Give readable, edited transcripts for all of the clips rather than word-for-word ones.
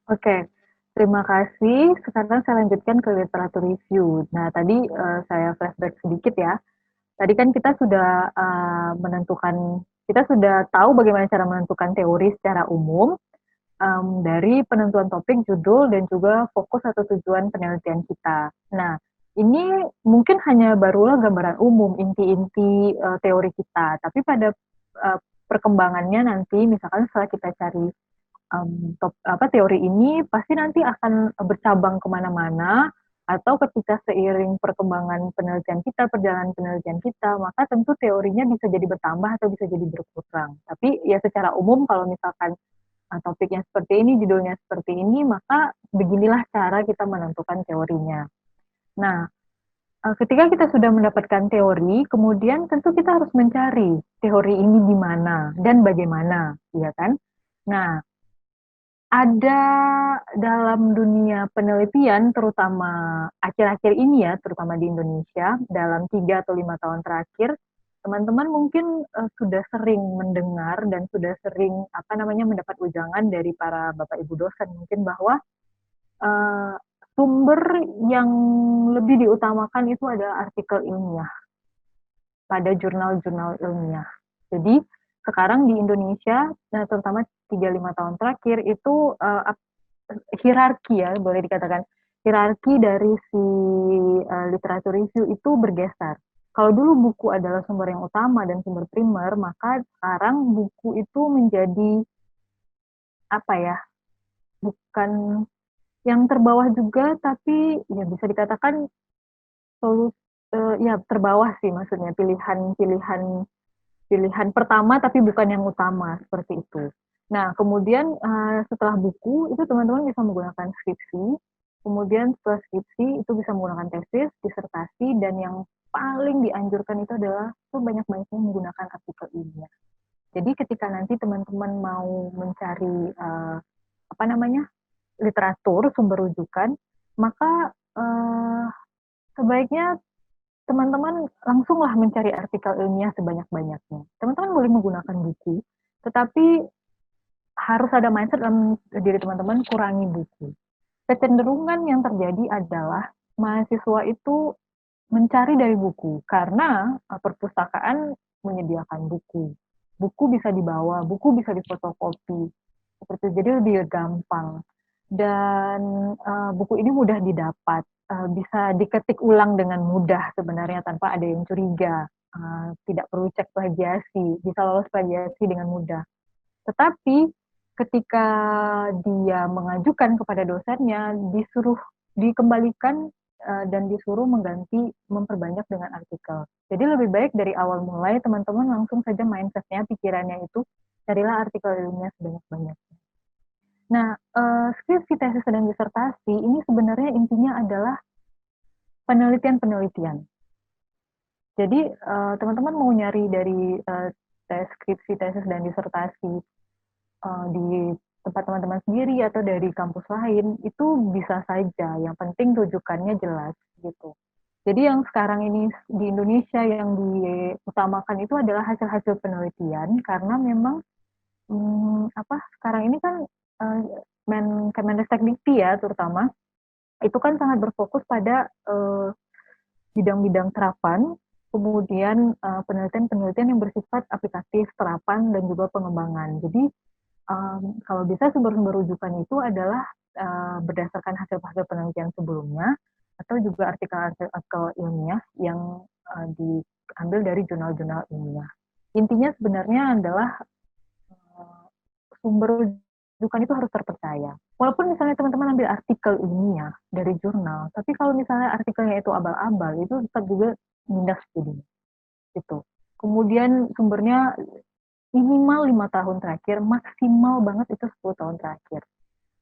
Oke, terima kasih. Sekarang saya lanjutkan ke literatur review. Nah, tadi saya flashback sedikit ya. Tadi kan kita sudah kita sudah tahu bagaimana cara menentukan teori secara umum dari penentuan topik, judul, dan juga fokus atau tujuan penelitian kita. Nah, ini mungkin hanya barulah gambaran umum, inti-inti teori kita. Tapi pada perkembangannya nanti, misalkan setelah kita cari teori ini pasti nanti akan bercabang kemana-mana atau ketika seiring perkembangan penelitian kita, perjalanan penelitian kita, maka tentu teorinya bisa jadi bertambah atau bisa jadi berkurang. Tapi ya secara umum kalau misalkan topiknya seperti ini, judulnya seperti ini, maka beginilah cara kita menentukan teorinya. Nah, ketika kita sudah mendapatkan teori, kemudian tentu kita harus mencari teori ini di mana dan bagaimana, ya kan? Nah, ada dalam dunia penelitian, terutama akhir-akhir ini ya, terutama di Indonesia, dalam 3 atau 5 tahun terakhir, teman-teman mungkin sudah sering mendengar dan sudah sering mendapat ujangan dari para bapak ibu dosen mungkin bahwa uh, sumber yang lebih diutamakan itu adalah artikel ilmiah pada jurnal-jurnal ilmiah. Jadi sekarang di Indonesia, terutama 3-5 tahun terakhir itu hierarki ya, boleh dikatakan hierarki dari si literatur review itu bergeser. Kalau dulu buku adalah sumber yang utama dan sumber primer, maka sekarang buku itu menjadi apa ya, bukan yang terbawah juga, tapi ya bisa dikatakan ya terbawah sih maksudnya pilihan-pilihan pilihan pertama tapi bukan yang utama seperti itu. Nah, kemudian setelah buku itu teman-teman bisa menggunakan skripsi, kemudian setelah skripsi itu bisa menggunakan tesis, disertasi, dan yang paling dianjurkan itu adalah sebanyak-banyaknya menggunakan artikel ilmiah. Jadi ketika nanti teman-teman mau mencari literatur sumber rujukan, maka sebaiknya teman-teman langsunglah mencari artikel ilmiah sebanyak-banyaknya. Teman-teman boleh menggunakan buku, tetapi harus ada mindset dalam diri teman-teman kurangi buku. Kecenderungan yang terjadi adalah mahasiswa itu mencari dari buku karena perpustakaan menyediakan buku. Buku bisa dibawa, buku bisa difotokopi. Seperti jadi lebih gampang. Dan buku ini mudah didapat, bisa diketik ulang dengan mudah sebenarnya tanpa ada yang curiga. Tidak perlu cek plagiasi, bisa lolos plagiasi dengan mudah. Tetapi ketika dia mengajukan kepada dosennya, disuruh dikembalikan dan disuruh memperbanyak dengan artikel. Jadi lebih baik dari awal mulai teman-teman langsung saja mindsetnya, pikirannya itu carilah artikel ilmiah sebanyak-banyaknya. Nah, skripsi, tesis, dan disertasi ini sebenarnya intinya adalah penelitian-penelitian. Jadi teman-teman mau nyari dari skripsi, tesis, dan disertasi di tempat teman-teman sendiri atau dari kampus lain itu bisa saja. Yang penting rujukannya jelas gitu. Jadi yang sekarang ini di Indonesia yang diutamakan itu adalah hasil-hasil penelitian karena memang sekarang ini kan uh, Kemendikti ya terutama itu kan sangat berfokus pada bidang-bidang terapan, kemudian penelitian-penelitian yang bersifat aplikatif, terapan, dan juga pengembangan. Jadi kalau bisa sumber-sumber rujukan itu adalah berdasarkan hasil-hasil penelitian sebelumnya atau juga artikel-artikel ilmiah yang diambil dari jurnal-jurnal ilmiah. Intinya sebenarnya adalah sumber rujukan itu harus terpercaya. Walaupun misalnya teman-teman ambil artikel ilmiah dari jurnal, tapi kalau misalnya artikelnya itu abal-abal, itu tetap juga minus jadinya. Gitu. Kemudian sumbernya minimal 5 tahun terakhir, maksimal banget itu 10 tahun terakhir.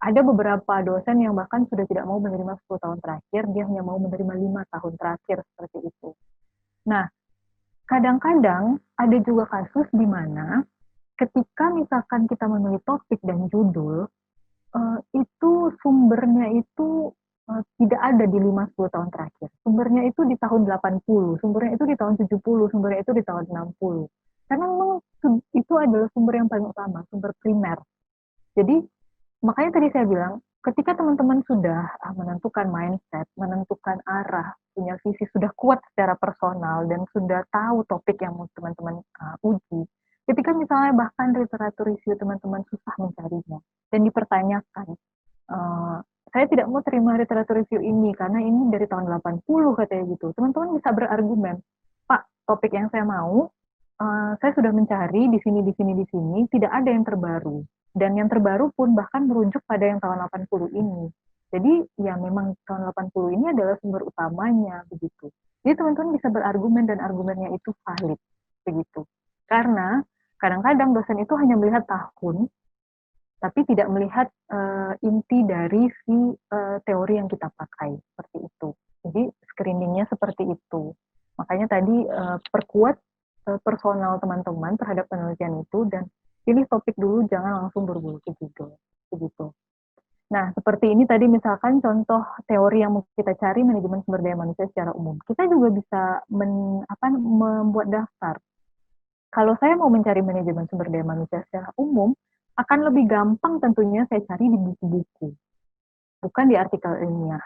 Ada beberapa dosen yang bahkan sudah tidak mau menerima 10 tahun terakhir, dia hanya mau menerima 5 tahun terakhir seperti itu. Nah, kadang-kadang ada juga kasus di mana ketika misalkan kita memilih topik dan judul, itu sumbernya itu tidak ada di 5-10 tahun terakhir. Sumbernya itu di tahun 80, sumbernya itu di tahun 70, sumbernya itu di tahun 60. Karena memang itu adalah sumber yang paling utama, sumber primer. Jadi makanya tadi saya bilang ketika teman-teman sudah menentukan mindset, menentukan arah, punya visi, sudah kuat secara personal dan sudah tahu topik yang mau teman-teman uji, ketika misalnya bahkan literatur review teman-teman susah mencarinya dan dipertanyakan, saya tidak mau terima literatur review ini karena ini dari tahun 80 katanya gitu. Teman-teman bisa berargumen, Pak, topik yang saya mau, saya sudah mencari di sini, di sini, di sini, tidak ada yang terbaru. Dan yang terbaru pun bahkan merujuk pada yang tahun 80 ini. Jadi ya memang tahun 80 ini adalah sumber utamanya begitu. Jadi teman-teman bisa berargumen dan argumennya itu valid begitu. Karena kadang-kadang dosen itu hanya melihat tahun, tapi tidak melihat inti dari si teori yang kita pakai seperti itu. Jadi screeningnya seperti itu. Makanya tadi perkuat personal teman-teman terhadap penelitian itu dan pilih topik dulu, jangan langsung berburu ke judul. Begitu. Nah, seperti ini tadi misalkan contoh teori yang mau kita cari manajemen sumber daya manusia secara umum. Kita juga bisa membuat daftar. Kalau saya mau mencari manajemen sumber daya manusia secara umum, akan lebih gampang tentunya saya cari di buku-buku, bukan di artikel ilmiah.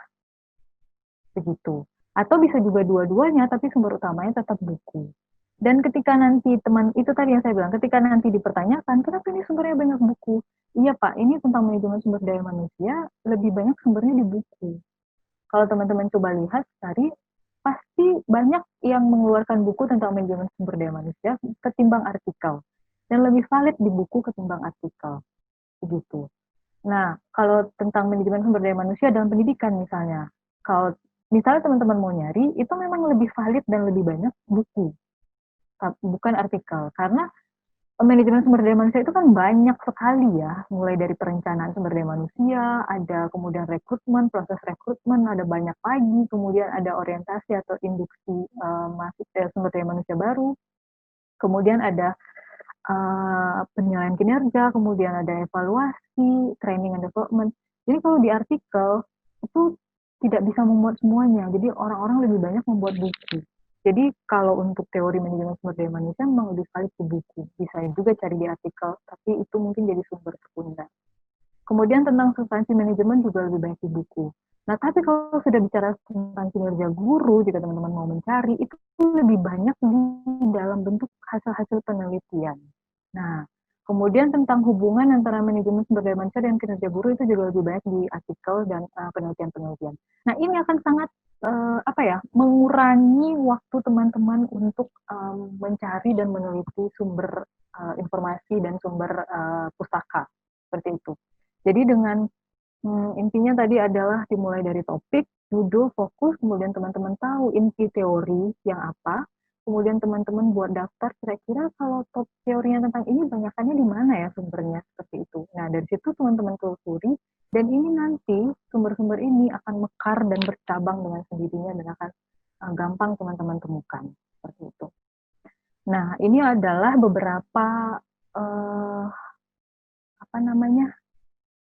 Begitu. Atau bisa juga dua-duanya, tapi sumber utamanya tetap buku. Dan ketika nanti teman, itu tadi yang saya bilang, ketika nanti dipertanyakan, kenapa ini sumbernya banyak buku? Iya Pak, ini tentang manajemen sumber daya manusia, lebih banyak sumbernya di buku. Kalau teman-teman coba lihat, cari, pasti banyak yang mengeluarkan buku tentang manajemen sumber daya manusia ketimbang artikel. Dan lebih valid di buku ketimbang artikel. Begitu. Nah, kalau tentang manajemen sumber daya manusia dalam pendidikan misalnya, kalau misalnya teman-teman mau nyari, itu memang lebih valid dan lebih banyak buku, bukan artikel. Karena manajemen sumber daya manusia itu kan banyak sekali ya, mulai dari perencanaan sumber daya manusia, ada kemudian rekrutmen, proses rekrutmen, ada banyak lagi, kemudian ada orientasi atau induksi sumber daya manusia baru, kemudian ada penilaian kinerja, kemudian ada evaluasi, training and development. Jadi kalau di artikel itu tidak bisa memuat semuanya. Jadi orang-orang lebih banyak membuat buku. Jadi kalau untuk teori manajemen sumber daya manusia memang lebih valid di buku. Bisa juga cari di artikel, tapi itu mungkin jadi sumber sekundar. Kemudian tentang substansi manajemen juga lebih banyak di buku. Nah, tapi kalau sudah bicara tentang kinerja guru, jika teman-teman mau mencari, itu lebih banyak di dalam bentuk hasil-hasil penelitian. Nah, kemudian tentang hubungan antara manajemen sumber daya manusia dan kinerja guru itu juga lebih banyak di artikel dan penelitian-penelitian. Nah, ini akan sangat mengurangi waktu teman-teman untuk mencari dan meneliti sumber informasi dan sumber pustaka seperti itu. Jadi dengan intinya tadi adalah dimulai dari topik, judul, fokus, kemudian teman-teman tahu inti teori yang apa, kemudian teman-teman buat daftar kira-kira kalau top teorinya tentang ini banyakannya di mana ya sumbernya seperti itu. Nah, dari situ teman-teman telusuri dan ini nanti sumber-sumber ini akan mekar dan bercabang dengan sendirinya dan akan gampang teman-teman temukan seperti itu. Nah, ini adalah beberapa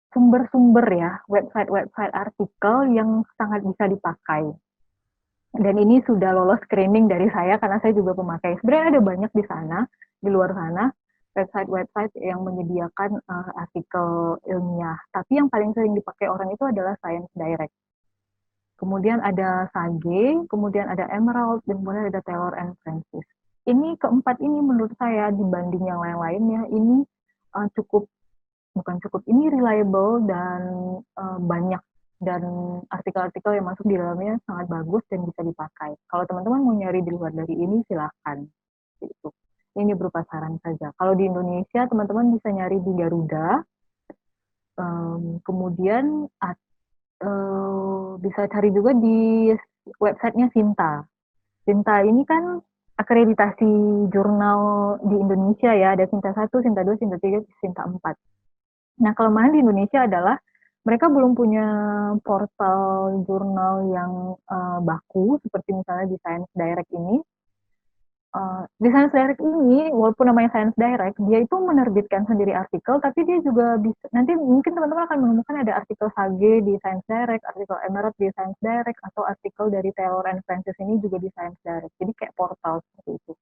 sumber-sumber ya, website-website artikel yang sangat bisa dipakai. Dan ini sudah lolos screening dari saya karena saya juga pemakai. Sebenarnya ada banyak di sana, di luar sana, website-website yang menyediakan artikel ilmiah. Tapi yang paling sering dipakai orang itu adalah Science Direct. Kemudian ada Sage, kemudian ada Emerald, dan kemudian ada Taylor and Francis. Ini keempat ini menurut saya dibanding yang lain-lainnya, ini ini reliable dan banyak dan artikel-artikel yang masuk di dalamnya sangat bagus dan bisa dipakai. Kalau teman-teman mau nyari di luar dari ini silakan. Gitu. Ini berupa saran saja. Kalau di Indonesia teman-teman bisa nyari di Garuda, kemudian bisa cari juga di websitenya Sinta. Sinta ini kan akreditasi jurnal di Indonesia ya, ada Sinta 1, Sinta 2, Sinta 3, Sinta 4. Nah, kelemahan di Indonesia adalah mereka belum punya portal jurnal yang baku, seperti misalnya di Science Direct ini. Di Science Direct ini, walaupun namanya Science Direct, dia itu menerbitkan sendiri artikel, tapi dia juga bisa, nanti mungkin teman-teman akan menemukan ada artikel Sage di Science Direct, artikel Emerald di Science Direct, atau artikel dari Taylor and Francis ini juga di Science Direct. Jadi kayak portal seperti itu.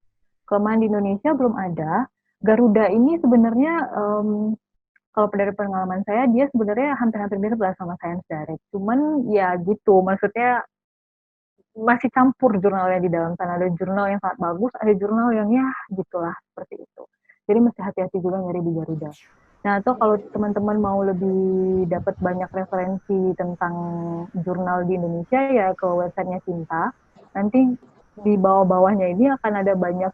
Kelemahan di Indonesia belum ada. Garuda ini sebenarnya kalau dari pengalaman saya dia sebenarnya hampir-hampir mirip lah sama Science Direct. Cuman ya gitu, maksudnya masih campur jurnalnya di dalam sana. Ada jurnal yang sangat bagus, ada jurnal yang ya gitulah seperti itu. Jadi mesti hati-hati juga nyari di Garuda. Nah, atau kalau teman-teman mau lebih dapat banyak referensi tentang jurnal di Indonesia ya ke websitenya Sinta. Nanti di bawah-bawahnya ini akan ada banyak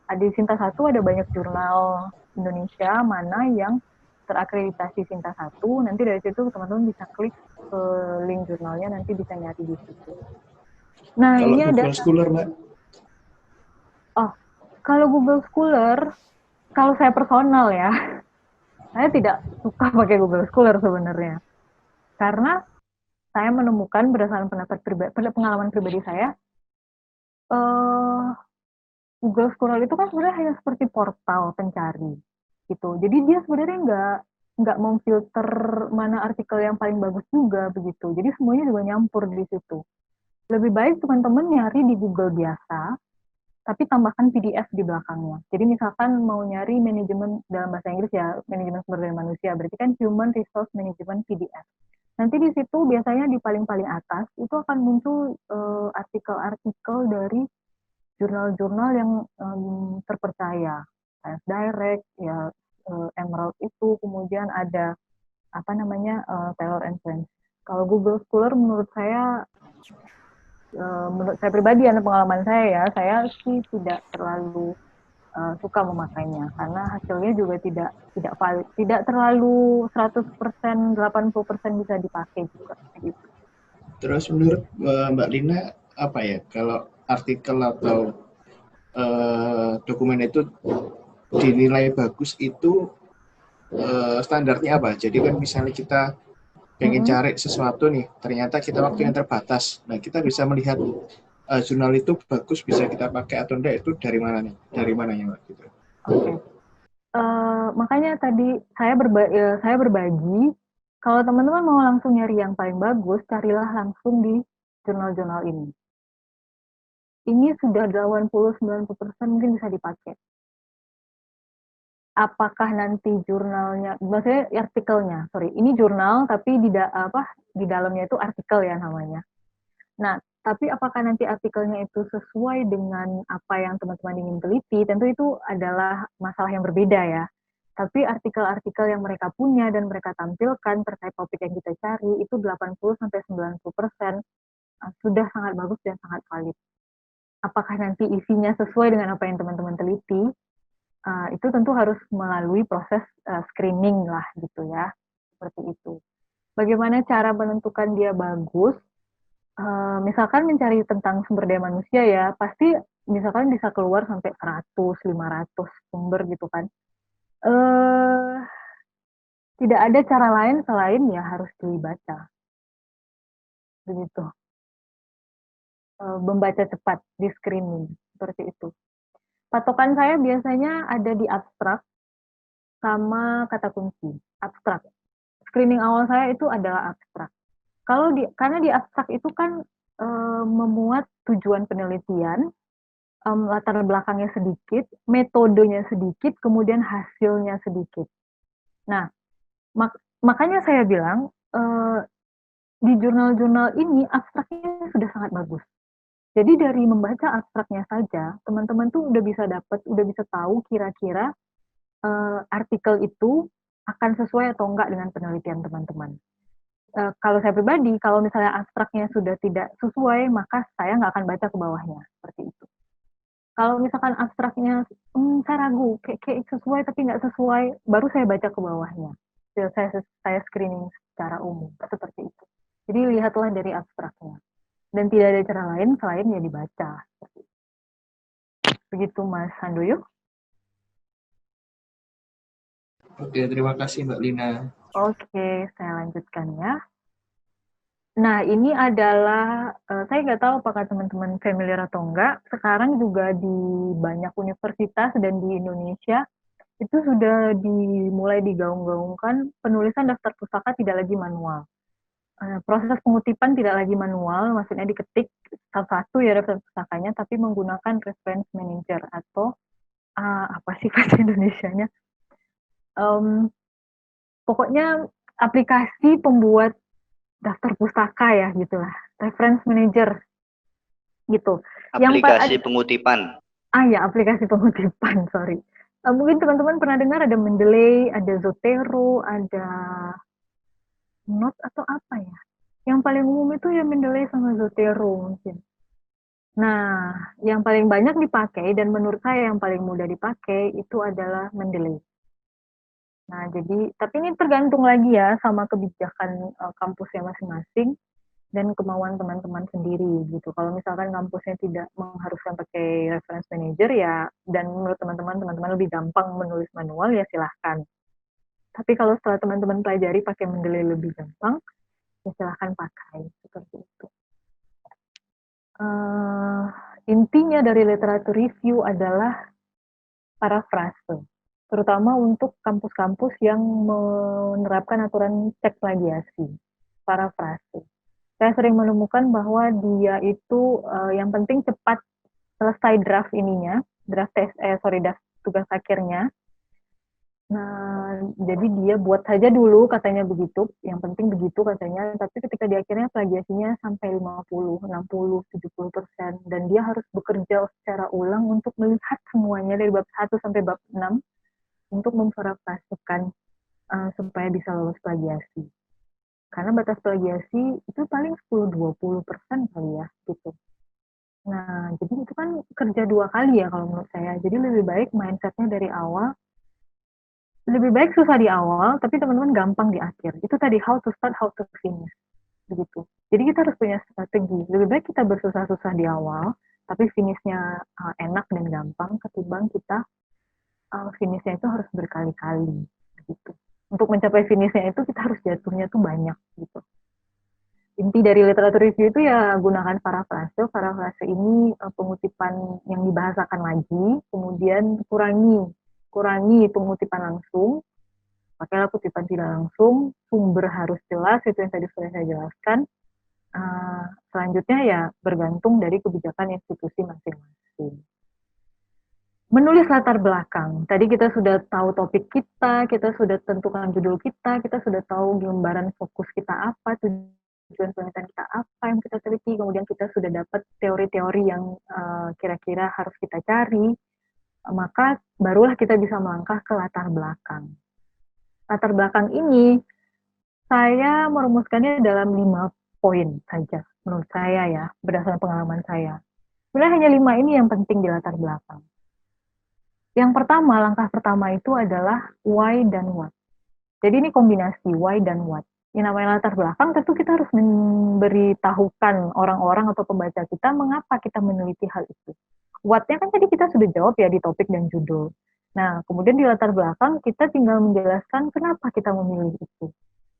ada di Sinta 1 ada banyak jurnal Indonesia mana yang terakreditasi Sinta 1. Nanti dari situ teman-teman bisa klik ke link jurnalnya, nanti bisa nyari di situ. Nah, Kalau ini ada Google Scholar, Mbak? oh, kalau Google Scholar, kalau saya personal ya, saya tidak suka pakai Google Scholar sebenarnya. Karena saya menemukan berdasarkan pengalaman pribadi saya, eh, Google Scholar itu kan sebenarnya hanya seperti portal pencari gitu. Jadi dia sebenarnya nggak memfilter mana artikel yang paling bagus juga begitu. Jadi semuanya juga nyampur di situ. Lebih baik teman-teman nyari di Google biasa, tapi tambahkan PDF di belakangnya. Jadi misalkan mau nyari manajemen dalam bahasa Inggris ya, manajemen sumber daya manusia, berarti kan Human Resource Management PDF. Nanti di situ biasanya di paling-paling atas itu akan muncul artikel-artikel dari jurnal-jurnal yang terpercaya, Science Direct, ya Emerald itu, kemudian ada apa namanya Taylor and Friends. Kalau Google Scholar menurut saya pribadi, ada pengalaman saya sih tidak terlalu suka memakainya karena hasilnya juga tidak valid, tidak terlalu 100%, 80% bisa dipakai juga gitu. Terus menurut Mbak Lina, apa ya, kalau artikel atau dokumen itu dinilai bagus itu standarnya apa? Jadi kan misalnya kita pengen cari sesuatu nih, ternyata kita waktu yang terbatas. Nah, kita bisa melihat jurnal itu bagus, bisa kita pakai atau enggak, itu dari mana nih? Dari mananya, Mbak? Gitu. Oke. Makanya tadi saya berbagi, kalau teman-teman mau langsung nyari yang paling bagus, carilah langsung di jurnal-jurnal ini. Ini sudah 80-90% mungkin bisa dipakai. Apakah nanti jurnalnya, maksudnya artikelnya, sorry, ini jurnal tapi di dalamnya itu artikel ya namanya. Nah, tapi apakah nanti artikelnya itu sesuai dengan apa yang teman-teman ingin teliti, tentu itu adalah masalah yang berbeda ya. Tapi artikel-artikel yang mereka punya dan mereka tampilkan terkait topik yang kita cari itu 80-90% sudah sangat bagus dan sangat valid. Apakah nanti isinya sesuai dengan apa yang teman-teman teliti, itu tentu harus melalui proses screening lah gitu ya, seperti itu. Bagaimana cara menentukan dia bagus? Misalkan mencari tentang sumber daya manusia ya, pasti misalkan bisa keluar sampai 100, 500 sumber gitu kan. Tidak ada cara lain selain ya harus dibaca. Begitu. Membaca cepat di screening, seperti itu. Patokan saya biasanya ada di abstrak sama kata kunci. Abstrak. Screening awal saya itu adalah abstrak. Karena di abstrak itu kan memuat tujuan penelitian, latar belakangnya sedikit, metodenya sedikit, kemudian hasilnya sedikit. Nah, makanya saya bilang di jurnal-jurnal ini abstraknya sudah sangat bagus. Jadi dari membaca abstraknya saja, teman-teman tuh udah bisa tahu kira-kira artikel itu akan sesuai atau enggak dengan penelitian teman-teman. Kalau saya pribadi, kalau misalnya abstraknya sudah tidak sesuai, maka saya nggak akan baca ke bawahnya, seperti itu. Kalau misalkan abstraknya, saya ragu, kayak sesuai tapi nggak sesuai, baru saya baca ke bawahnya. Saya screening secara umum, seperti itu. Jadi lihatlah dari abstraknya. Dan tidak ada cara lain selain ya dibaca. Begitu Mas Handoyo. Oke, terima kasih Mbak Lina. Oke, saya lanjutkan ya. Nah, ini adalah, saya nggak tahu apakah teman-teman familiar atau enggak, sekarang juga di banyak universitas dan di Indonesia, itu sudah dimulai digaung-gaungkan penulisan daftar pustaka tidak lagi manual. Proses pengutipan tidak lagi manual, maksudnya diketik satu-satu ya daftar pustakanya, tapi menggunakan reference manager atau apa sih bahasa Indonesianya? pokoknya aplikasi pembuat daftar pustaka ya gitulah, reference manager gitu. Aplikasi pengutipan. Ya, aplikasi pengutipan, sorry. Mungkin teman-teman pernah dengar ada Mendeley, ada Zotero, ada Note atau apa ya? Yang paling umum itu ya Mendeley sama Zotero mungkin. Nah, yang paling banyak dipakai dan menurut saya yang paling mudah dipakai itu adalah Mendeley. Nah, jadi tapi ini tergantung lagi ya sama kebijakan kampusnya masing-masing dan kemauan teman-teman sendiri gitu. Kalau misalkan kampusnya tidak mengharuskan pakai reference manager ya, dan menurut teman-teman lebih gampang menulis manual ya silahkan. Tapi kalau setelah teman-teman pelajari pakai Mendeley lebih gampang, ya silahkan pakai seperti itu. Intinya dari literatur review adalah parafrase, terutama untuk kampus-kampus yang menerapkan aturan cek plagiasi. Parafrase. Saya sering menemukan bahwa dia itu yang penting cepat selesai draft ininya, draft tugas akhirnya. Nah, jadi dia buat saja dulu katanya begitu, yang penting begitu katanya, tapi ketika di akhirnya plagiasinya sampai 50, 60, 70%, dan dia harus bekerja secara ulang untuk melihat semuanya dari bab 1 sampai bab 6 untuk memparafrasekan supaya bisa lolos plagiasi. Karena batas plagiasi itu paling 10-20% kali ya, gitu. Nah, jadi itu kan kerja 2 kali ya kalau menurut saya. Jadi lebih baik mindset-nya dari awal, lebih baik susah di awal, tapi teman-teman gampang di akhir. Itu tadi how to start, how to finish. Begitu. Jadi kita harus punya strategi. Lebih baik kita bersusah-susah di awal, tapi finish-nya enak dan gampang, ketimbang kita finish-nya itu harus berkali-kali. Gitu. Untuk mencapai finish-nya itu kita harus jatuhnya tuh banyak. Gitu. Inti dari literatur review itu ya gunakan parafrase. Parafrase ini pengutipan yang dibahasakan lagi, kemudian kurangi pengutipan langsung, pakailah kutipan tidak langsung, sumber harus jelas, itu yang tadi sudah saya jelaskan. Selanjutnya ya bergantung dari kebijakan institusi masing-masing. Menulis latar belakang. Tadi kita sudah tahu topik kita sudah tentukan judul kita sudah tahu gambaran fokus kita apa, tujuan penelitian kita apa yang kita teliti, kemudian kita sudah dapat teori-teori yang kira-kira harus kita cari, maka barulah kita bisa melangkah ke latar belakang. Latar belakang ini saya merumuskannya dalam 5 poin saja, menurut saya ya, berdasarkan pengalaman saya. Sebenarnya hanya 5 ini yang penting di latar belakang. Yang pertama, langkah pertama itu adalah why dan what. Jadi ini kombinasi why dan what. Yang namanya latar belakang tentu kita harus memberitahukan orang-orang atau pembaca kita mengapa kita meneliti hal itu. What-nya kan tadi kita sudah jawab ya di topik dan judul. Nah, kemudian di latar belakang kita tinggal menjelaskan kenapa kita memilih itu.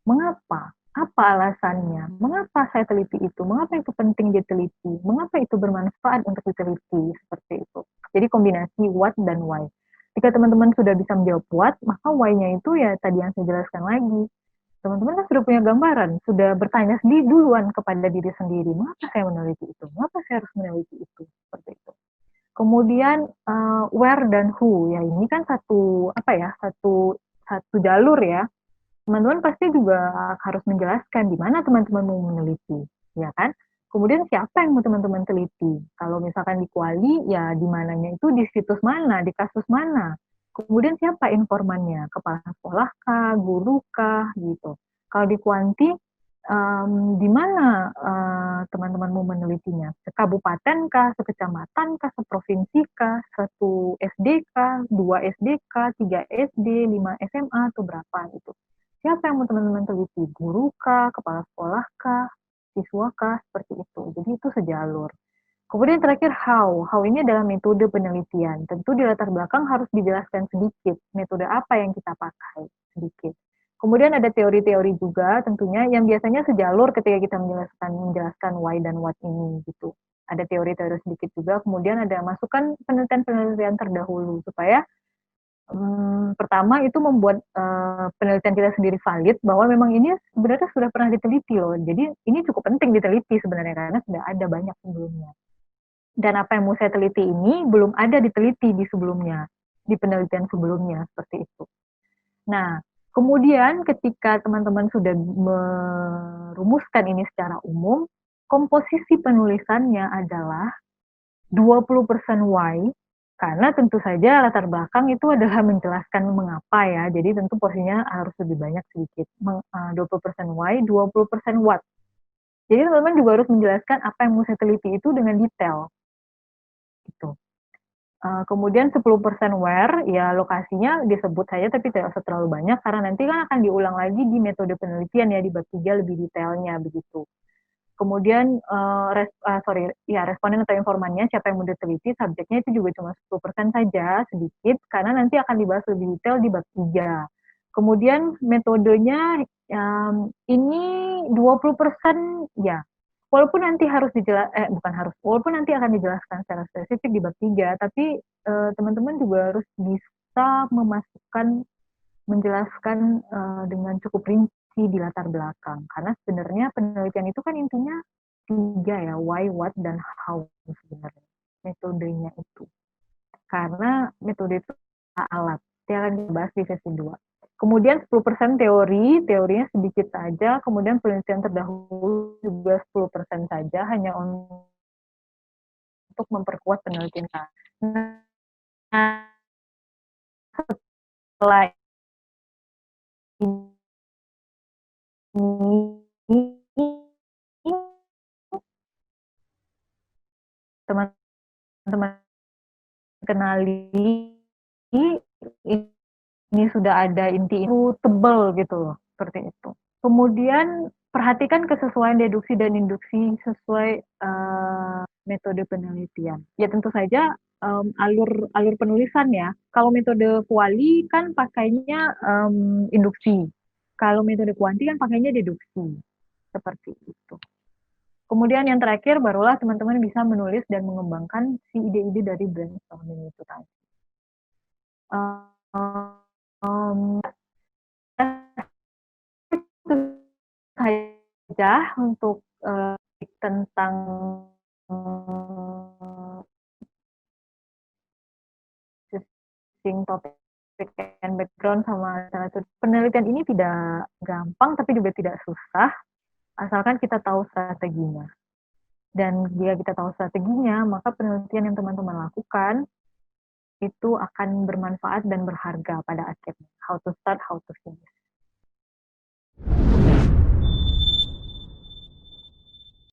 Mengapa? Apa alasannya? Mengapa saya teliti itu? Mengapa itu penting diteliti? Mengapa itu bermanfaat untuk diteliti? Seperti itu. Jadi kombinasi what dan why. Jika teman-teman sudah bisa menjawab what, maka why-nya itu ya tadi yang saya jelaskan lagi. Teman-teman kan sudah punya gambaran, sudah bertanya sendiri duluan kepada diri sendiri, mengapa saya meneliti itu? Mengapa saya harus meneliti itu? Seperti itu. Kemudian where dan who, ya ini kan satu jalur ya. Teman-teman pasti juga harus menjelaskan di mana teman-teman mau meneliti, ya kan? Kemudian siapa yang mau teman-teman teliti? Kalau misalkan di kuali, ya di mananya itu di situs mana, di kasus mana. Kemudian siapa informannya? Kepala sekolah kah, guru kah, gitu. Kalau di kuanti, di mana teman-teman mau menelitinya? Sekabupaten kah, sekecamatan kah, seprovinsi kah, 1 SD kah, 2 SD kah, 3 SD, 5 SMA, atau berapa gitu. Siapa yang mau teman-teman teliti? Guru kah, kepala sekolah kah, siswa kah, seperti itu. Jadi itu sejalur. Kemudian terakhir how. How ini adalah metode penelitian. Tentu di latar belakang harus dijelaskan sedikit metode apa yang kita pakai, sedikit. Kemudian ada teori-teori juga tentunya yang biasanya sejalur ketika kita menjelaskan why dan what ini gitu. Ada teori-teori sedikit juga, kemudian ada masukan penelitian-penelitian terdahulu supaya pertama itu membuat penelitian kita sendiri valid bahwa memang ini sebenarnya sudah pernah diteliti loh. Jadi ini cukup penting diteliti sebenarnya karena sudah ada banyak sebelumnya. Dan apa yang mau saya teliti ini belum ada diteliti di sebelumnya, di penelitian sebelumnya seperti itu. Nah, Kemudian ketika teman-teman sudah merumuskan ini secara umum, komposisi penulisannya adalah 20% why, karena tentu saja latar belakang itu adalah menjelaskan mengapa ya, jadi tentu porsinya harus lebih banyak sedikit. 20% why, 20% what. Jadi teman-teman juga harus menjelaskan apa yang mau saya teliti itu dengan detail. Gitu. Kemudian 10% where, ya lokasinya disebut saja tapi tidak usah terlalu banyak, karena nanti kan akan diulang lagi di metode penelitian ya, di bab 3 lebih detailnya begitu. Kemudian responden atau informannya, siapa yang mau diteliti, subjeknya itu juga cuma 10% saja, sedikit, karena nanti akan dibahas lebih detail di bab 3. Kemudian metodenya ini 20% ya, walaupun nanti walaupun nanti akan dijelaskan secara spesifik di bab 3, tapi teman-teman juga harus bisa menjelaskan dengan cukup rinci di latar belakang, karena sebenarnya penelitian itu kan intinya 3 ya, why, what, dan how sebenarnya metodenya itu, karena metode itu alat yang akan dibahas di sesi 2. Kemudian 10% teorinya sedikit saja, kemudian penelitian terdahulu juga 10% saja, hanya untuk memperkuat penelitian. Nah, setelah ini teman-teman kenali ini sudah ada inti itu tebal gitu loh, seperti itu. Kemudian perhatikan kesesuaian deduksi dan induksi sesuai metode penelitian. Ya tentu saja alur penulisan ya. Kalau metode kuali kan pakainya induksi. Kalau metode kuanti kan pakainya deduksi. Seperti itu. Kemudian yang terakhir barulah teman-teman bisa menulis dan mengembangkan si ide-ide dari brainstorming itu tadi. Itu saja untuk tentang topik and background sama penelitian ini tidak gampang tapi juga tidak susah, asalkan kita tahu strateginya. Dan jika kita tahu strateginya, maka penelitian yang teman-teman lakukan itu akan bermanfaat dan berharga pada akhirnya. How to start, how to finish.